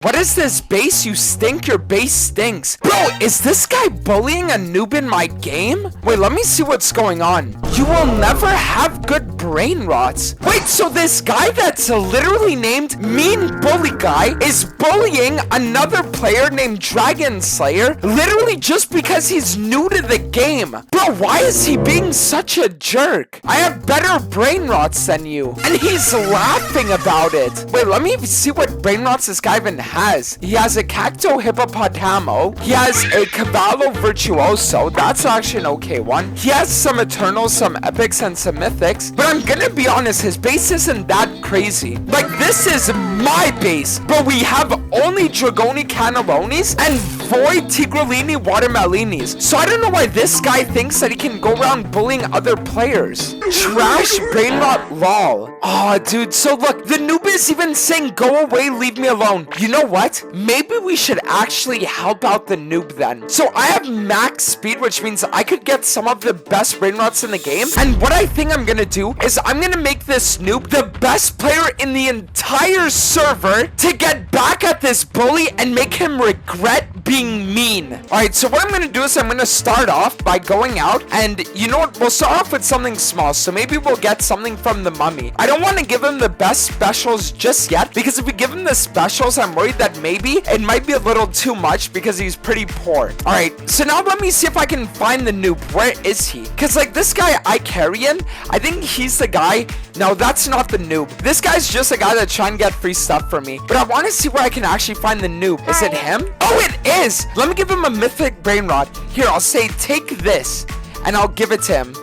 What is this base? You stink, your base stinks. Bro, is this guy bullying a noob in my game? Wait, let me see what's going on. You will never have good brain rots. Wait, so this guy that's literally named Mean Bully Guy is bullying another player named Dragon Slayer literally just because he's new to the game. Bro, why is he being such a jerk? I have better brain rots than you. And he's laughing about it. Wait, let me see what brain rots this guy even has. He has a Cacto Hippopotamo. He has a Cavallo Virtuoso. That's actually an okay one. He has some Eternals, some Epics, and some Mythics. But I'm gonna be honest, his base isn't that crazy. Like, this is my base. But we have only Dragoni Cannellonis and Void Tigrolini Watermelinis. So I don't know why this guy thinks that he can go around bullying other players. Trash brain rot lol. Oh, dude. So look, the noob is even saying, go away, leave me alone. You know what? Maybe we should actually help out the noob then. So I have max speed, which means I could get some of the best brain rots in the game. And what I think I'm gonna do is I'm gonna make this noob the best player in the entire server to get back at this bully and make him regret being mean. Alright, so what I'm gonna do is I'm gonna start off by going out, and you know what? We'll start off with something small. So maybe we'll get something from the mummy. I don't want to give him the best specials just yet, because if we give him the specials, I'm worried that maybe it might be a little too much because he's pretty poor. Alright, so now let me see if I can find the noob. Where is he? Because like this guy Icarian, I think he's the guy. No, that's not the noob. This guy's just a guy that's trying to get free stuff from me. But I want to see where I can actually find the noob. Is it him? Oh, it is! Let me give him a mythic brain rot. Here, I'll say take this, and I'll give it to him.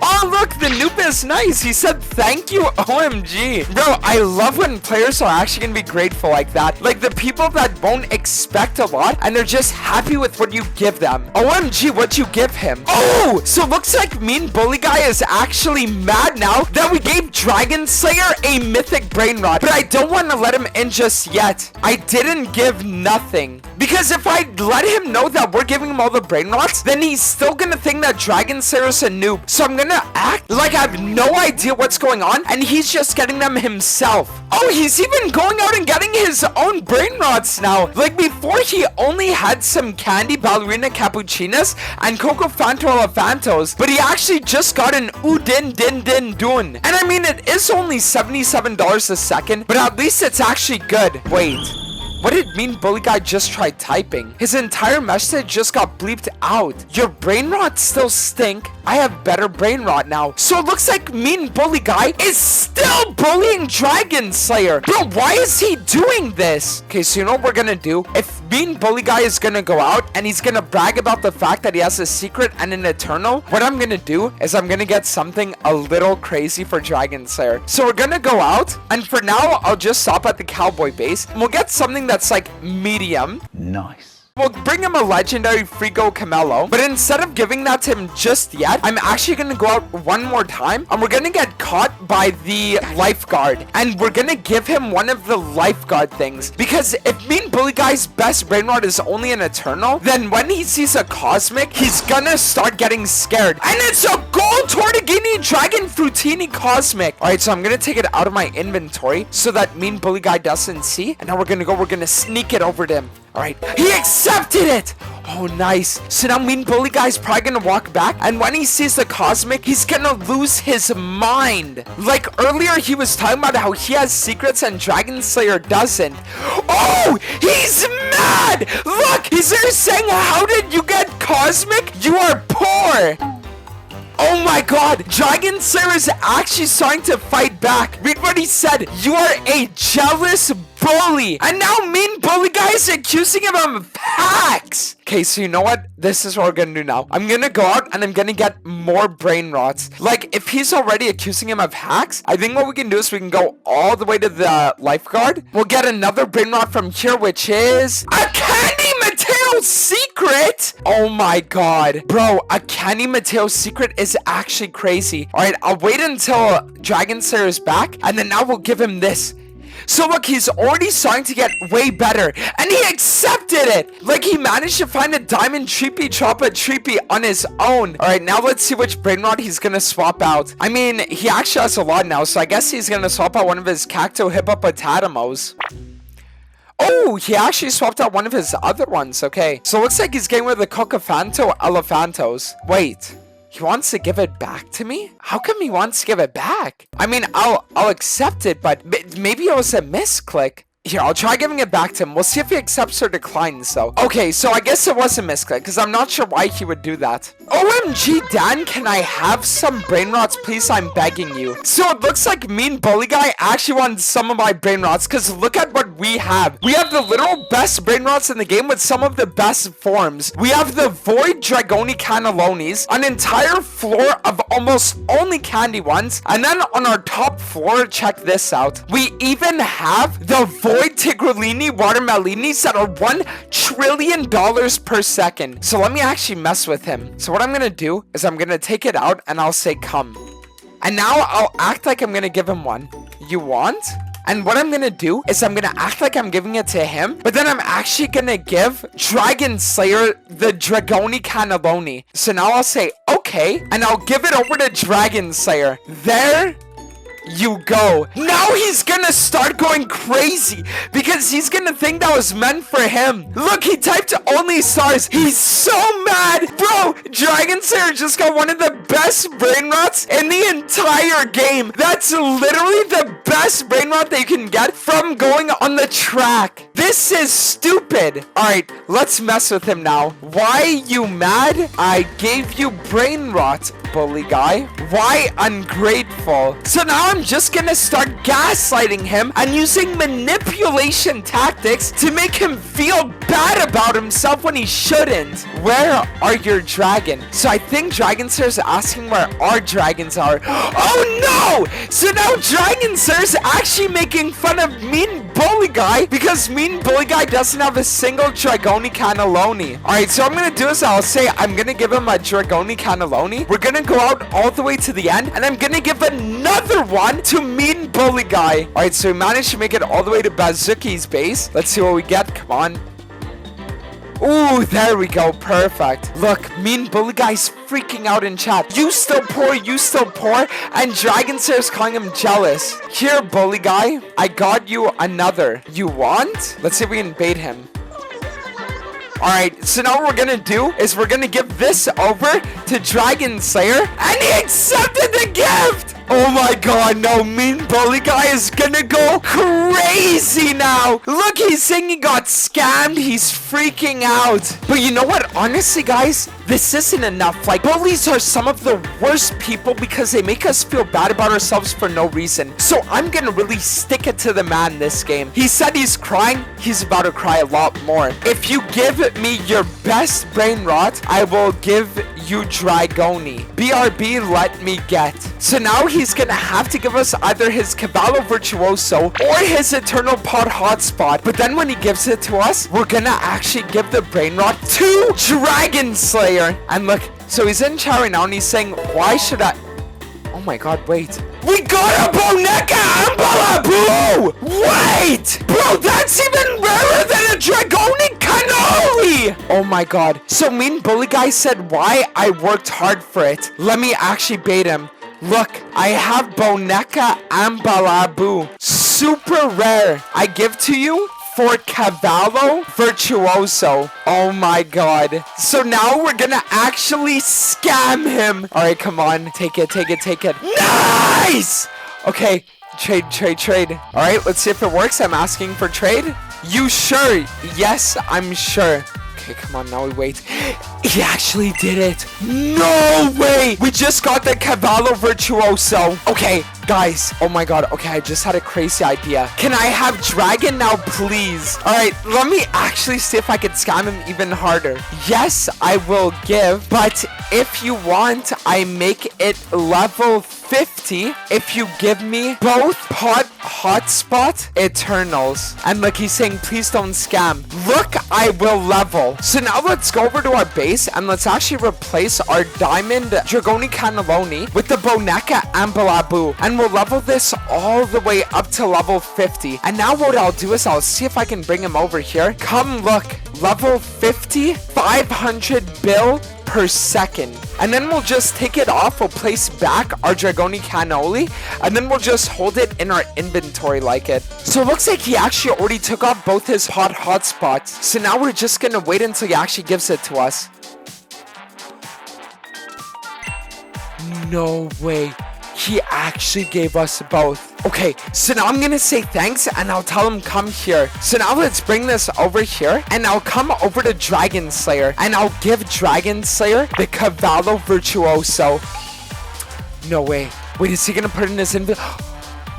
Oh, look, the noob is nice. He said thank you. OMG. Bro, I love when players are actually gonna be grateful like that. Like the people that won't expect a lot and they're just happy with what you give them. OMG, what you give him. Oh, so looks like Mean Bully Guy is actually mad now that we gave Dragon Slayer a mythic brain rot. But I don't want to let him in just yet. I didn't give nothing. Because if I let him know that we're giving him all the brain rots, then he's still gonna think that Dragon Slayer is a noob. So I'm gonna act like I have no idea what's going on, and he's just getting them himself. Oh, he's even going out and getting his own brain rots now. Like before, he only had some candy ballerina cappuccinas and coco fanto elefantos, but he actually just got an udin din din dun. And I mean, it is only $77 a second, but at least it's actually good. Wait. What did Mean Bully Guy just try typing? His entire message just got bleeped out. Your brain rots still stink. I have better brain rot now. So it looks like Mean Bully Guy is still bullying Dragon Slayer. Bro, why is he doing this? Okay, so you know what we're gonna do? If Mean Bully Guy is gonna go out and he's gonna brag about the fact that he has a secret and an eternal, what I'm gonna do is I'm gonna get something a little crazy for Dragon Slayer. So we're gonna go out, and for now, I'll just stop at the cowboy base, and we'll get something that's like medium. Nice. We'll bring him a legendary Frigo Camello, but instead of giving that to him just yet, I'm actually gonna go out one more time, and we're gonna get caught by the lifeguard, and we're gonna give him one of the lifeguard things, because if Mean Bully Guy's best brain rot is only an eternal, then when he sees a cosmic, he's gonna start getting scared, and it's a gold Tortugini Dragon Fruitini Cosmic. Alright, so I'm gonna take it out of my inventory so that Mean Bully Guy doesn't see, and now we're gonna sneak it over to him. Alright, he accepted it! Oh, nice. So now Mean Bully Guy's probably gonna walk back, and when he sees the cosmic, he's gonna lose his mind. Like earlier, he was talking about how he has secrets and Dragon Slayer doesn't. Oh, he's mad! Look, he's there saying, how did you get cosmic? You are poor! Oh my god, Dragon Slayer is actually starting to fight back. Read what he said. You are a jealous bully. And now Mean Bully Guy is accusing him of hacks. Okay, so you know what? This is what we're gonna do now. I'm gonna go out and I'm gonna get more brain rots. Like, if he's already accusing him of hacks, I think what we can do is we can go all the way to the lifeguard. We'll get another brain rot from here, which is a Candy Mateo secret. Oh my god. Bro, a Candy Mateo secret is actually crazy. Alright, I'll wait until Dragon Slayer is back, and then now we'll give him this. So look, he's already starting to get way better, and he accepted it. Like, he managed to find a diamond Treepy Choppa Treepy on his own. All right, now let's see which brain rot he's gonna swap out. I mean, he actually has a lot now, so I guess he's gonna swap out one of his Cacto Hippopotamos. Oh, he actually swapped out one of his other ones. Okay, so it looks like he's getting rid of the Cocofanto Elephantos. Wait. He wants to give it back to me? How come he wants to give it back? I mean, I'll accept it, but maybe it was a misclick. Here, I'll try giving it back to him. We'll see if he accepts or declines, though. Okay, so I guess it was a misclick, because I'm not sure why he would do that. OMG, Dan, can I have some brain rots, please? I'm begging you. So it looks like Mean Bully Guy actually wants some of my brain rots, because look at what we have. We have the literal best brain rots in the game with some of the best forms. We have the Void Dragoni Cannellonis, an entire floor of almost only candy ones, and then on our top floor, check this out. We even have the Void Tigrolini Watermellinis that are $1 trillion per second. So let me actually mess with him. So what I'm gonna do is I'm gonna take it out and I'll say come. And now I'll act like I'm gonna give him one. You want? And what I'm gonna do is I'm gonna act like I'm giving it to him, but then I'm actually gonna give Dragon Slayer the Dragoni Cannelloni. So now I'll say okay, and I'll give it over to Dragon Slayer. There you go. Now he's gonna start going crazy because he's gonna think that was meant for him. Look, he typed only stars. He's so mad. Bro, Dragon Slayer just got one of the best brain rots in the entire game. That's literally the best brain rot that you can get from going on the track. This is stupid. Alright, let's mess with him now. Why you mad? I gave you brain rot, bully guy. Why ungrateful? So now I'm just gonna start gaslighting him and using manipulation tactics to make him feel bad about himself when he shouldn't. Where are your dragon? So I think Dragon Slayer's asking where our dragons are. Oh no! So now Dragon Slayer's actually making fun of Mean Bully Guy because Mean Bully Guy doesn't have a single Dragoni Cannelloni. Alright, so what I'm gonna do is I'll say I'm gonna give him a Dragoni Cannelloni. We're gonna go out all the way to the end and I'm gonna give another one to Mean Bully Guy. Alright, so we managed to make it all the way to Bazooki's base. Let's see what we get. Come on. Ooh, there we go. Perfect. Look, Mean Bully Guy's freaking out in chat. You still poor, you still poor. And Dragon Slayer's calling him jealous. Here, Bully Guy, I got you another. You want? Let's see if we can bait him. Alright, so now what we're gonna do is we're gonna give this over to Dragon Slayer. And he accepted the gift! Oh my god, no, Mean Bully Guy is gonna go crazy now. Look, he's saying he got scammed. He's freaking out. But you know what? Honestly, guys, this isn't enough. Like, bullies are some of the worst people because they make us feel bad about ourselves for no reason. So I'm gonna really stick it to the man this game. He said he's crying. He's about to cry a lot more. If you give me your best brain rot, I will give you Dragoni. BRB, let me get. So now he's gonna have to give us either his Cavallo Virtuoso or his Eternal Pod Hotspot. But then when he gives it to us, we're gonna actually give the brain rot to Dragon Slayer. And look, so he's in chat right now and he's saying, why should I... Oh my god, wait. We got a Boneka Ambalabu! Wait! Bro, that's even rarer than a Dragoni Cannoli! Oh my god. So Mean Bully Guy said why I worked hard for it. Let me actually bait him. Look, I have Boneka Ambalabu. Super rare. I give to you for Cavallo Virtuoso. Oh my god. So now we're gonna actually scam him. Alright, come on. Take it, take it, take it. Nice! Okay, trade. Alright, let's see if it works. I'm asking for trade. You sure? Yes, I'm sure. Okay, come on, now we wait. He actually did it. No way! We just got the Cavallo Virtuoso. Okay, guys. Oh my god. Okay, I just had a crazy idea. Can I have Dragon now, please? Alright, let me actually see if I can scam him even harder. Yes, I will give. But if you want, I make it level 50 if you give me both Hotspot Eternals. And look, he's saying, please don't scam. Look, I will level. So now let's go over to our base and let's actually replace our Diamond Dragoni Cannelloni with the Boneka Ambalabu. And we'll level this all the way up to level 50. And now what I'll do is I'll see if I can bring him over here. Come look. Level 50, 500 bill per second. And then we'll just take it off. We'll place back our Dragoni cannoli, and then we'll just hold it in our inventory like it. So it looks like he actually already took off both his hotspots. So now we're just gonna wait until he actually gives it to us. No way. He actually gave us both. Okay, so now I'm gonna say thanks and I'll tell him come here. So now let's bring this over here and I'll come over to Dragon Slayer and I'll give Dragon Slayer the Cavallo Virtuoso. No way. Wait, is he gonna put it in his inventory?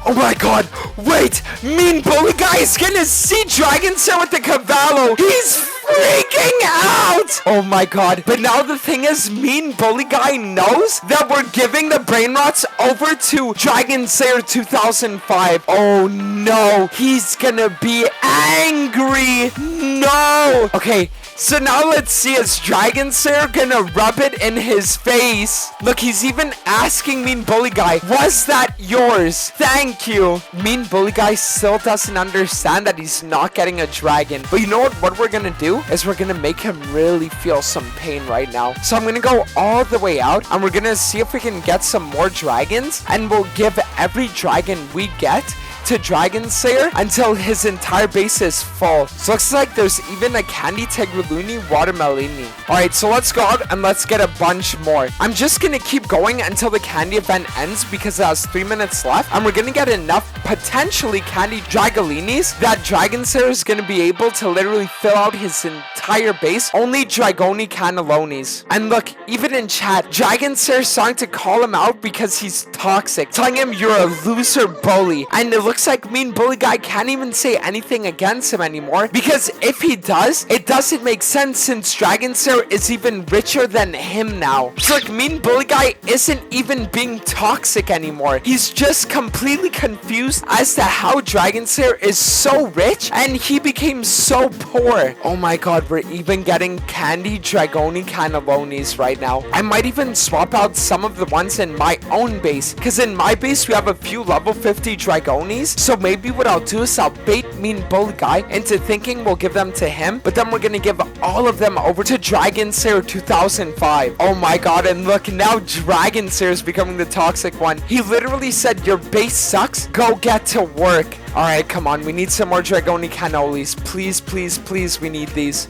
Oh my god, wait! Mean Bully Guy is gonna see Dragon Slayer with the Cavallo! He's freaking out! Oh my god. But now the thing is, Mean Bully Guy knows that we're giving the brain rots over to Dragon Slayer 2005. Oh no, he's gonna be angry! No! Okay, so now let's see, is Dragon Slayer gonna rub it in his face? Look, he's even asking Mean Bully Guy, was that yours? Thank you. Mean Bully Guy still doesn't understand that he's not getting a dragon. But you know what we're gonna do is we're gonna make him really feel some pain right now. So I'm gonna go all the way out and we're gonna see if we can get some more dragons, and we'll give every dragon we get to Dragon Slayer until his entire base is full. So looks like there's even a Candy Tegraluni Watermelini. Alright, so let's go out and let's get a bunch more. I'm just gonna keep going until the candy event ends because it has 3 minutes left, and we're gonna get enough potentially candy Dragolinis that Dragon Slayer is gonna be able to literally fill out his entire base. Only Dragoni Cannellonis. And look, even in chat, Dragon Slayer's starting to call him out because he's toxic, telling him you're a loser bully. And it looks like Mean Bully Guy can't even say anything against him anymore, because if he does, it doesn't make sense since Dragon Slayer is even richer than him now. So like, Mean Bully Guy isn't even being toxic anymore. He's just completely confused as to how Dragon Slayer is so rich and he became so poor. Oh my god, we're even getting candy Dragoni Cannellonis right now. I might even swap out some of the ones in my own base, because in my base we have a few level 50 Dragonis. So maybe what I'll do is I'll bait Mean Bully Guy into thinking we'll give them to him, but then we're gonna give all of them over to Dragon Slayer 2005. Oh my god, and look, now Dragon Slayer is becoming the toxic one. He literally said, your base sucks, go get to work. Alright, come on, we need some more Dragoni Cannolis. Please, please, please, we need these.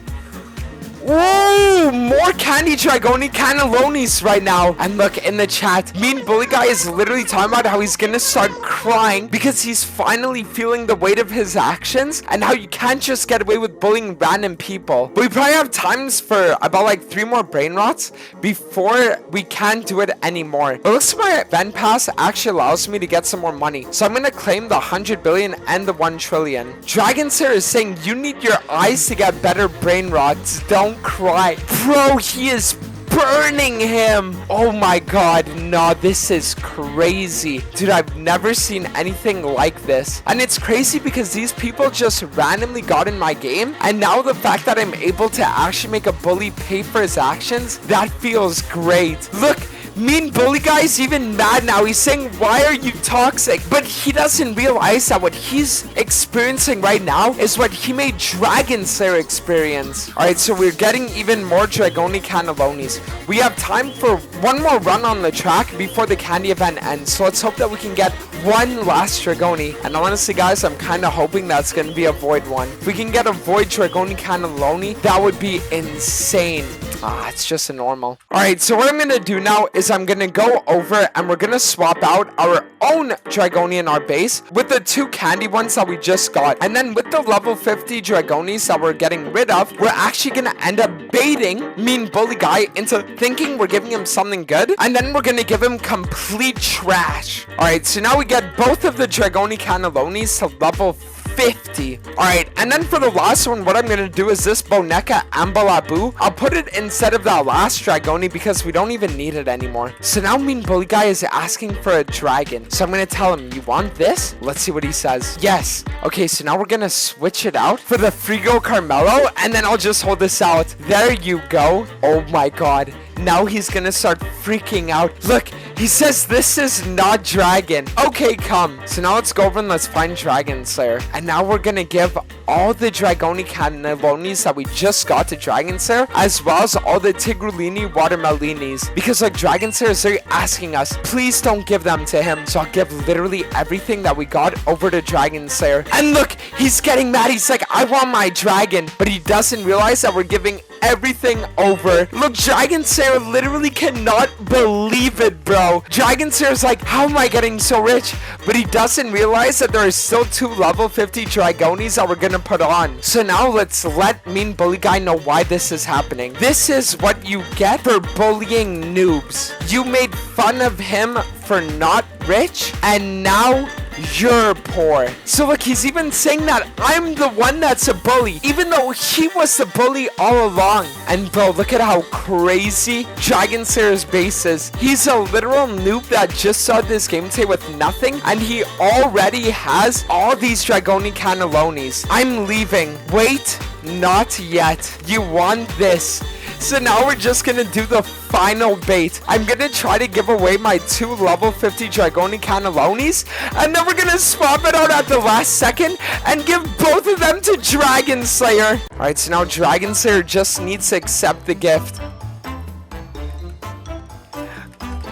Whoa, more candy Dragoni Cannellonis right now. And look, in the chat, Mean Bully Guy is literally talking about how he's gonna start crying because he's finally feeling the weight of his actions, and how you can't just get away with bullying random people. But we probably have times for about like 3 more brain rots before we can't do it anymore. But it looks like my event pass actually allows me to get some more money, so I'm gonna claim the 100 billion and the 1 trillion. Dragon Slayer is saying you need your eyes to get better brain rots. Don't cry. Bro, he is burning him. Oh my god, no, this is crazy. Dude, I've never seen anything like this. And it's crazy because these people just randomly got in my game, and now the fact that I'm able to actually make a bully pay for his actions, that feels great. Look, Mean Bully Guy's even mad now. He's saying, why are you toxic? But he doesn't realize that what he's experiencing right now is what he made Dragon Slayer experience. Alright, so we're getting even more Dragoni Cannellonis. We have time for one more run on the track before the candy event ends. So let's hope that we can get one last Dragoni. And honestly, guys, I'm kind of hoping that's going to be a void one. If we can get a void Dragoni Cannelloni, that would be insane. Ah, it's just a normal. Alright, so what I'm going to do now is I'm going to go over and we're going to swap out our own Dragoni in our base with the 2 candy ones that we just got. And then with the level 50 Dragonis that we're getting rid of, we're actually going to end up baiting Mean Bully Guy into thinking we're giving him something good. And then we're going to give him complete trash. Alright, so now we get both of the Dragoni Cannellonis to level 50. Alright, and then for the last one, what I'm going to do is this Boneka Ambalabu. I'll put it instead of that last Dragoni because we don't even need it anymore. So now Mean Bully Guy is asking for a dragon. So I'm going to tell him, you want this? Let's see what he says. Yes. Okay, so now we're going to switch it out for the Frigo Carmelo, and then I'll just hold this out. There you go. Oh my god. Now he's gonna start freaking out. Look, he says this is not Dragon. Okay, come. So now let's go over and let's find Dragon Slayer. And now we're gonna give all the Dragoni Cannellonis that we just got to Dragon Slayer, as well as all the Tigrulini Watermelinis. Because like Dragon Slayer is asking us, please don't give them to him. So I'll give literally everything that we got over to Dragon Slayer. And look, he's getting mad. He's like, I want my dragon. But he doesn't realize that we're giving everything over. Look, Dragon Slayer literally cannot believe it, bro. Dragon Slayer's like, how am I getting so rich? But he doesn't realize that there are still 2 level 50 Dragonis that we're gonna put on. So now let's let Mean Bully Guy know why this is happening. This is what you get for bullying noobs. You made fun of him for not rich, and now you're poor. So look, he's even saying that I'm the one that's a bully, even though he was the bully all along. And bro, look at how crazy Dragon Slayer's base is. He's a literal noob that just started this game today with nothing, and he already has all these Dragoni Cannellonis. I'm leaving. Wait, not yet. You want this. So now we're just gonna do the final bait. I'm gonna try to give away my 2 level 50 Dragoni Cannellonis, and then we're gonna swap it out at the last second and give both of them to Dragon Slayer. Alright, so now Dragon Slayer just needs to accept the gift.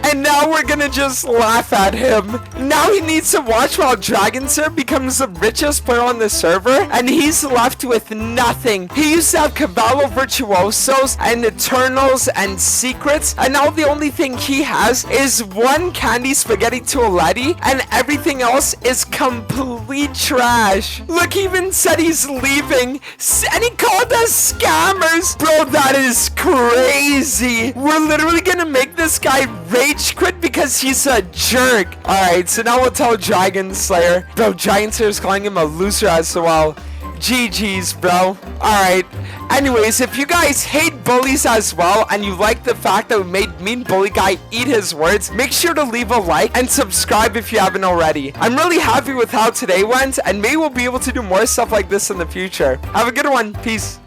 And now we're gonna just laugh at him. Now he needs to watch while Dragon Slayer becomes the richest player on the server, and he's left with nothing. He used to have Cavallo Virtuosos and Eternals and Secrets, and now the only thing he has is 1 Candy Spaghetti Toaletti, and everything else is complete trash. Look, he even said he's leaving, and he called us scammers. Bro, that is crazy. We're literally gonna make this guy rage quit because he's a jerk. Alright, so now we'll tell Dragon Slayer. Bro, Dragon Slayer's calling him a loser as well. GG's, bro. Alright. Anyways, if you guys hate bullies as well, and you like the fact that we made Mean Bully Guy eat his words, make sure to leave a like and subscribe if you haven't already. I'm really happy with how today went, and maybe we'll be able to do more stuff like this in the future. Have a good one. Peace.